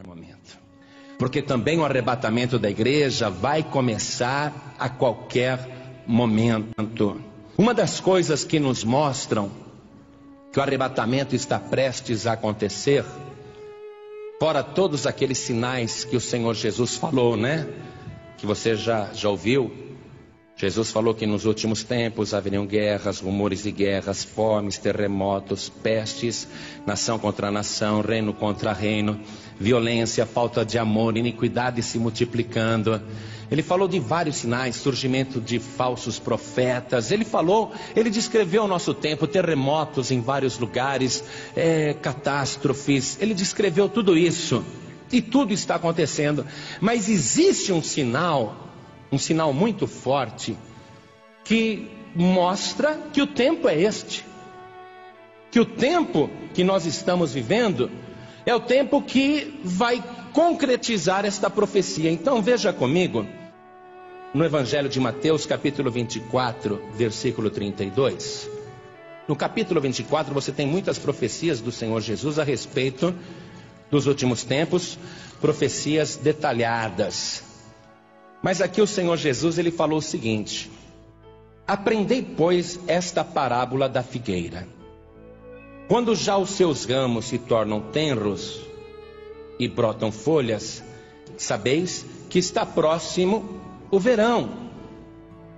momento. Porque também o arrebatamento da igreja vai começar a qualquer momento. Uma das coisas que nos mostram que o arrebatamento está prestes a acontecer, fora todos aqueles sinais que o Senhor Jesus falou, né? Que você já ouviu. Jesus falou que nos últimos tempos haveriam guerras, rumores de guerras, fomes, terremotos, pestes, nação contra nação, reino contra reino, violência, falta de amor, iniquidade se multiplicando. Ele falou de vários sinais, surgimento de falsos profetas. Ele descreveu o nosso tempo, terremotos em vários lugares, catástrofes. Ele descreveu tudo isso e tudo está acontecendo. Mas existe um sinal muito forte, que mostra que o tempo é este. Que o tempo que nós estamos vivendo é o tempo que vai concretizar esta profecia. Então veja comigo, no Evangelho de Mateus, capítulo 24, versículo 32. No capítulo 24 você tem muitas profecias do Senhor Jesus a respeito dos últimos tempos, profecias detalhadas. Mas aqui o Senhor Jesus, ele falou o seguinte: aprendei, pois, esta parábola da figueira. Quando já os seus ramos se tornam tenros e brotam folhas, sabeis que está próximo o verão.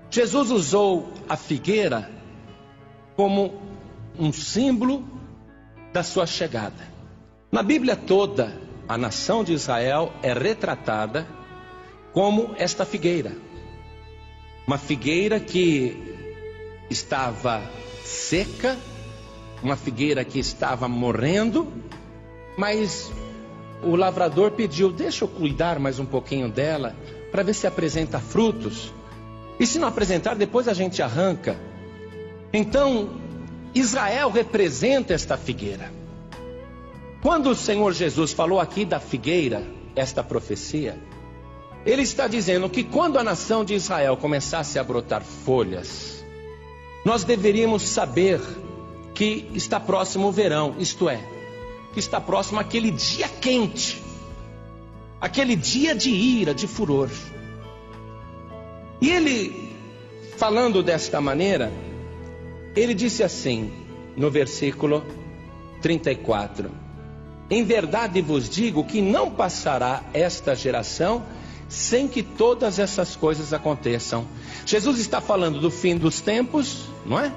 Jesus usou a figueira como um símbolo da sua chegada. Na Bíblia toda, a nação de Israel é retratada como esta figueira. Uma figueira que estava seca, uma figueira que estava morrendo, mas o lavrador pediu: deixa eu cuidar mais um pouquinho dela, para ver se apresenta frutos. E se não apresentar, depois a gente arranca. Então, Israel representa esta figueira. Quando o Senhor Jesus falou aqui da figueira, esta profecia, Ele está dizendo que quando a nação de Israel começasse a brotar folhas, nós deveríamos saber que está próximo o verão, isto é, que está próximo aquele dia quente, aquele dia de ira, de furor. E ele, falando desta maneira, ele disse assim, no versículo 34: em verdade vos digo que não passará esta geração sem que todas essas coisas aconteçam. Jesus está falando do fim dos tempos, não é?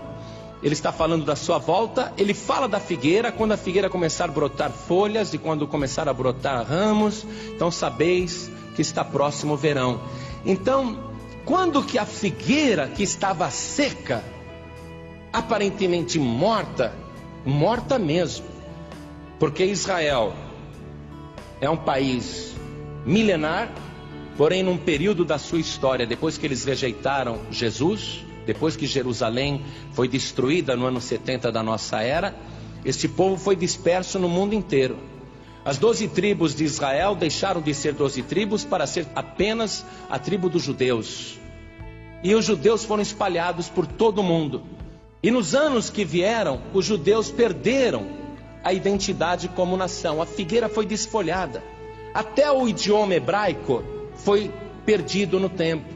Ele está falando da sua volta. Ele fala da figueira, quando a figueira começar a brotar folhas e quando começar a brotar ramos, então sabeis que está próximo o verão. Então, quando que a figueira que estava seca, aparentemente morta mesmo, porque Israel é um país milenar, porém num período da sua história, depois que eles rejeitaram Jesus, depois que Jerusalém foi destruída no ano 70 da nossa era, este povo foi disperso no mundo inteiro. As 12 tribos de Israel deixaram de ser 12 tribos para ser apenas a tribo dos judeus. E os judeus foram espalhados por todo o mundo. E nos anos que vieram, os judeus perderam a identidade como nação. A figueira foi desfolhada. Até o idioma hebraico foi perdido no tempo.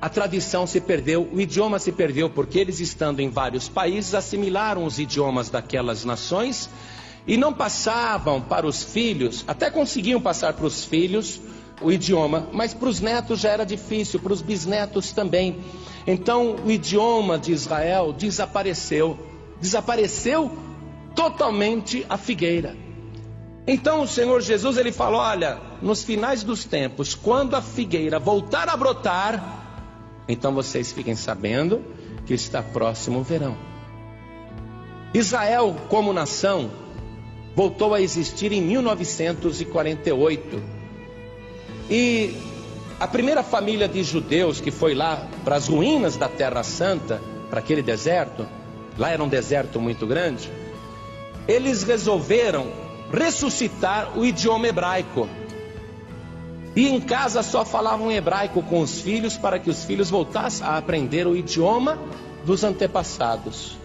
A tradição se perdeu, o idioma se perdeu, porque eles, estando em vários países, assimilaram os idiomas daquelas nações e não passavam para os filhos, até conseguiam passar para os filhos o idioma, mas para os netos já era difícil, para os bisnetos também. Então o idioma de Israel desapareceu totalmente a figueira. Então o Senhor Jesus, ele falou: olha, nos finais dos tempos, quando a figueira voltar a brotar, então vocês fiquem sabendo que está próximo o verão. Israel como nação voltou a existir em 1948. E a primeira família de judeus que foi lá para as ruínas da Terra Santa, para aquele deserto, lá era um deserto muito grande, eles resolveram ressuscitar o idioma hebraico. E em casa só falavam hebraico com os filhos, para que os filhos voltassem a aprender o idioma dos antepassados.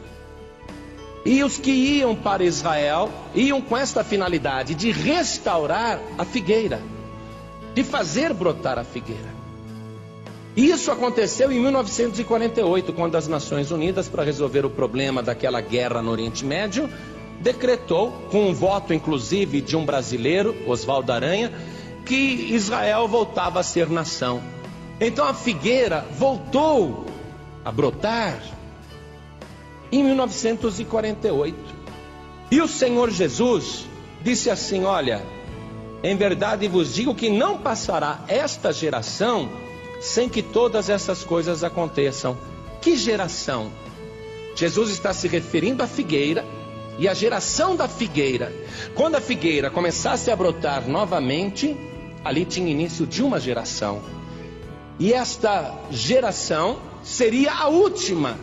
E os que iam para Israel, iam com esta finalidade de restaurar a figueira, de fazer brotar a figueira. E isso aconteceu em 1948, quando as Nações Unidas, para resolver o problema daquela guerra no Oriente Médio, decretou, com um voto inclusive de um brasileiro, Oswaldo Aranha, que Israel voltava a ser nação. Então a figueira voltou a brotar em 1948. E o Senhor Jesus disse assim: olha, em verdade vos digo que não passará esta geração sem que todas essas coisas aconteçam. Que geração? Jesus está se referindo à figueira e à geração da figueira. Quando a figueira começasse a brotar novamente, ali tinha início de uma geração. E esta geração seria a última.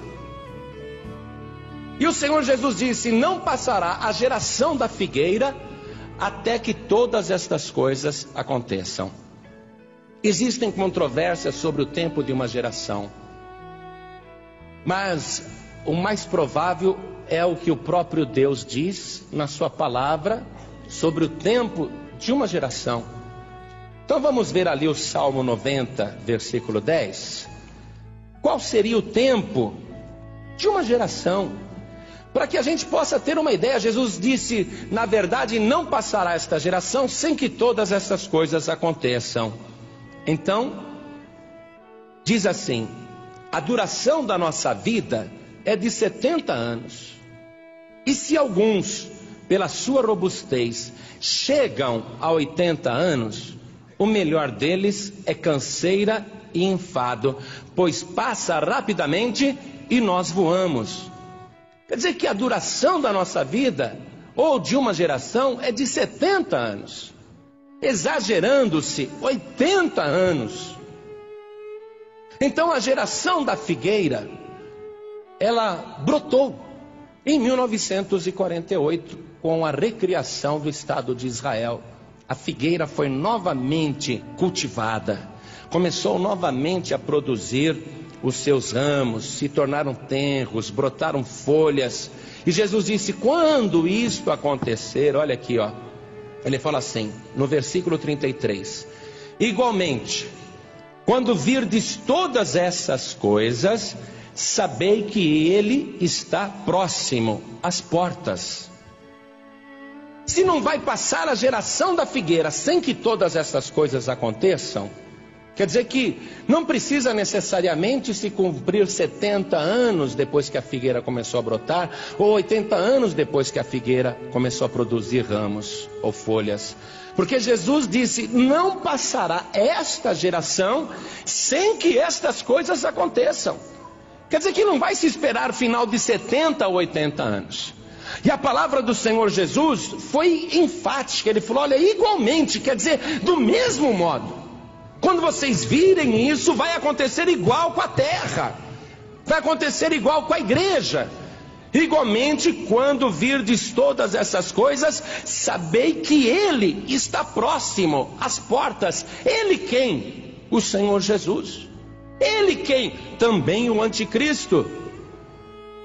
E o Senhor Jesus disse: não passará a geração da figueira até que todas estas coisas aconteçam. Existem controvérsias sobre o tempo de uma geração, mas o mais provável é o que o próprio Deus diz na sua palavra sobre o tempo de uma geração. Então vamos ver ali o Salmo 90, versículo 10. Qual seria o tempo de uma geração? Para que a gente possa ter uma ideia, Jesus disse: na verdade não passará esta geração sem que todas essas coisas aconteçam. Então, diz assim: a duração da nossa vida é de 70 anos. E se alguns, pela sua robustez, chegam a 80 anos, o melhor deles é canseira e enfado, pois passa rapidamente e nós voamos. Quer dizer que a duração da nossa vida, ou de uma geração, é de 70 anos. Exagerando-se, 80 anos. Então a geração da figueira, ela brotou em 1948, com a recriação do Estado de Israel. A figueira foi novamente cultivada, começou novamente a produzir os seus ramos, se tornaram tenros, brotaram folhas. E Jesus disse: quando isto acontecer, olha aqui, ó, ele fala assim, no versículo 33, igualmente, quando virdes todas essas coisas, sabei que ele está próximo às portas. Se não vai passar a geração da figueira sem que todas essas coisas aconteçam, quer dizer que não precisa necessariamente se cumprir 70 anos depois que a figueira começou a brotar, ou 80 anos depois que a figueira começou a produzir ramos ou folhas. Porque Jesus disse: não passará esta geração sem que estas coisas aconteçam. Quer dizer que não vai se esperar final de 70 ou 80 anos. E a palavra do Senhor Jesus foi enfática. Ele falou: olha, igualmente, quer dizer, do mesmo modo. Quando vocês virem isso, vai acontecer igual com a terra, vai acontecer igual com a igreja. Igualmente, quando virdes todas essas coisas, sabei que ele está próximo às portas. Ele quem? O Senhor Jesus. Ele quem? Também o anticristo.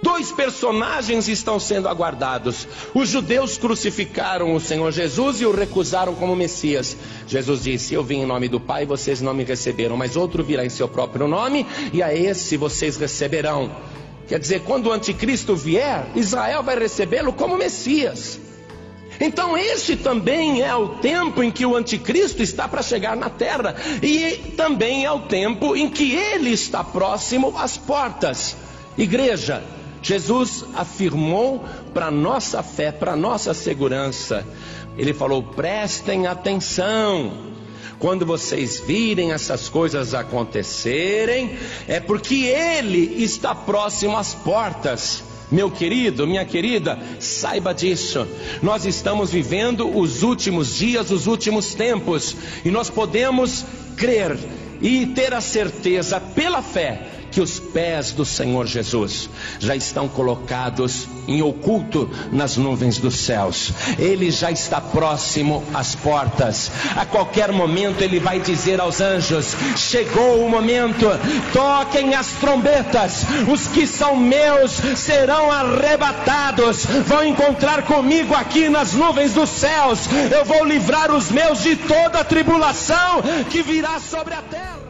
Dois personagens estão sendo aguardados. Os judeus crucificaram o Senhor Jesus e o recusaram como Messias. Jesus disse: eu vim em nome do Pai, vocês não me receberam, mas outro virá em seu próprio nome, e a esse vocês receberão. Quer dizer, quando o anticristo vier, Israel vai recebê-lo como Messias. Então este também é o tempo em que o anticristo está para chegar na terra, e também é o tempo em que ele está próximo às portas. Igreja, Jesus afirmou para nossa fé, para nossa segurança. Ele falou: prestem atenção. Quando vocês virem essas coisas acontecerem, é porque ele está próximo às portas. Meu querido, minha querida, saiba disso. Nós estamos vivendo os últimos dias, os últimos tempos, e nós podemos crer e ter a certeza pela fé que os pés do Senhor Jesus já estão colocados em oculto nas nuvens dos céus. Ele já está próximo às portas. A qualquer momento ele vai dizer aos anjos: chegou o momento, toquem as trombetas, os que são meus serão arrebatados, vão encontrar comigo aqui nas nuvens dos céus. Eu vou livrar os meus de toda a tribulação que virá sobre a terra.